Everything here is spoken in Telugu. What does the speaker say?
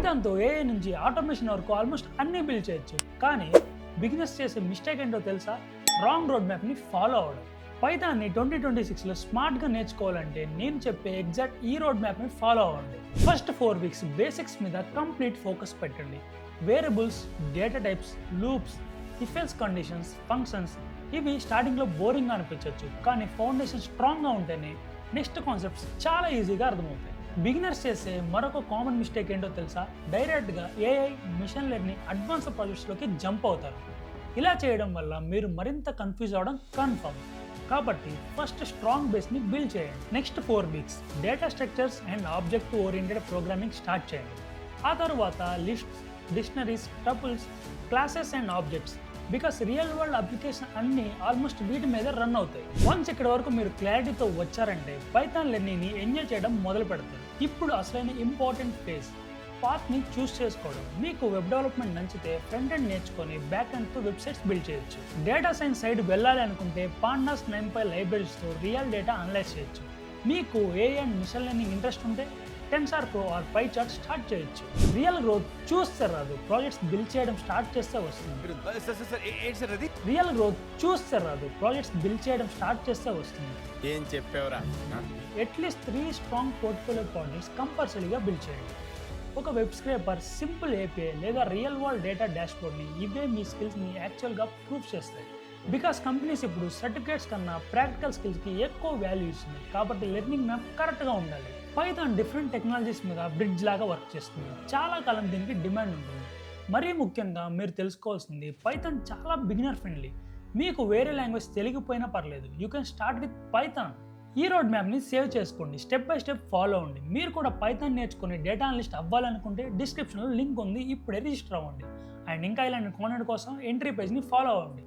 పైథాన్తో ఏఐ నుంచి ఆటోమేషన్ వరకు ఆల్మోస్ట్ అన్ని బిల్డ్ చేయొచ్చు. కానీ బిగినర్స్ చేసే మిస్టేక్ ఏంటో తెలుసా? రాంగ్ రోడ్ మ్యాప్ని ఫాలో అవ్వడం. పైథాన్ని 2026లో స్మార్ట్గా నేర్చుకోవాలంటే నేను చెప్పే ఎగ్జాక్ట్ ఈ రోడ్ మ్యాప్ని ఫాలో అవ్వండి. ఫస్ట్ 4 వీక్స్ బేసిక్స్ మీద కంప్లీట్ ఫోకస్ పెట్టండి. Variables, data types, loops, if else conditions, functions ఇవి స్టార్టింగ్లో బోరింగ్గా అనిపించవచ్చు, కానీ ఫౌండేషన్ స్ట్రాంగ్గా ఉంటేనే నెక్స్ట్ కాన్సెప్ట్స్ చాలా ఈజీగా అర్థమవుతాయి. బిగినర్స్ చేసే మరొక కామన్ మిస్టేక్ ఏంటో తెలుసా? డైరెక్ట్గా ఏఐ, మిషన్ లెర్నింగ్, అడ్వాన్స్డ్ ప్రాజెక్ట్స్లోకి జంప్ అవుతారు. ఇలా చేయడం వల్ల మీరు మరింత కన్ఫ్యూజ్ అవ్వడం కన్ఫర్మ్. కాబట్టి ఫస్ట్ స్ట్రాంగ్ బేస్ని బిల్డ్ చేయండి. Next 4 weeks data structures and object oriented programming start చేయండి. ఆ తర్వాత lists, dictionaries, tuples, classes and objects, because real world application అన్నీ ఆల్మోస్ట్ వీటి మీద రన్ అవుతాయి. వన్స్ ఇక్కడ వరకు మీరు క్లారిటీతో వచ్చారంటే పైథాన్ లెర్నింగ్ని ఎంజాయ్ చేయడం మొదలు పెడతారు. ఇప్పుడు అసలైన ఇంపార్టెంట్ ఫేజ్, పాత్ని చూస్ చేసుకోవడం. మీకు వెబ్ డెవలప్మెంట్ నచ్చితే ఫ్రంట్ ఎండ్ నేర్చుకొని బ్యాక్ ఎండ్తో వెబ్సైట్స్ బిల్డ్ చేయొచ్చు. డేటా సైన్స్ సైడ్ వెళ్ళాలి అనుకుంటే పాండాస్, NumPy లైబ్రరీస్తో రియల్ డేటా అనలైజ్ చేయొచ్చు. మీకు AI and machine learning interest ఉంటే TensorFlow ఆర్ PyChart స్టార్ట్ చేయొచ్చు. రియల్ గ్రోత్ చూస్తే రాదు, ప్రాజెక్ట్స్ బిల్డ్ చేయడం స్టార్ట్ చేస్తే వస్తుంది. రియల్ గ్రోత్ చూస్తే రాదు, ప్రాజెక్ట్స్ బిల్డ్ చేయడం స్టార్ట్ చేస్తే వస్తుంది. ఏం చెప్పావురా? అట్లీస్ట్ 3 స్ట్రాంగ్ పోర్ట్ఫోలియో ప్రాజెక్ట్స్ కంపల్సరీగా బిల్డ్ చేయండి. ఒక వెబ్ స్క్రేపర్, సింపుల్ ఏపీఐ లేదా రియల్ వరల్డ్ డేటా డాష్బోర్డ్ని ఇవే మీ స్కిల్స్ని యాక్చువల్గా ప్రూవ్ చేస్తాయి. బికాస్ కంపెనీస్ ఇప్పుడు సర్టిఫికేట్స్ కన్నా ప్రాక్టికల్ స్కిల్స్కి ఎక్కువ వాల్యూ ఇస్తున్నాయి. కాబట్టి లెర్నింగ్ మ్యాప్ కరెక్ట్గా ఉండాలి. పైథాన్ డిఫరెంట్ టెక్నాలజీస్ మీద బ్రిడ్జ్ లాగా వర్క్ చేస్తుంది. చాలా కాలం దీనికి డిమాండ్ ఉంటుంది. మరీ ముఖ్యంగా మీరు తెలుసుకోవాల్సింది, పైథాన్ చాలా బిగినర్ ఫ్రెండ్లీ. మీకు వేరే లాంగ్వేజ్ తెలియకపోయినా పర్లేదు, you can start with Python. ఈ రోడ్ మ్యాప్ని సేవ్ చేసుకోండి, స్టెప్ బై స్టెప్ ఫాలో అవ్వండి. మీరు కూడా పైథాన్ నేర్చుకుని డేటా అనలిస్ట్ అవ్వాలనుకుంటే డిస్క్రిప్షన్లో లింక్ ఉంది, ఇప్పుడే రిజిస్టర్ అవ్వండి. అండ్ ఇంకా ఇలాంటి కాంటెంట్ కోసం ఎంట్రీ పేజ్ని ఫాలో అవ్వండి.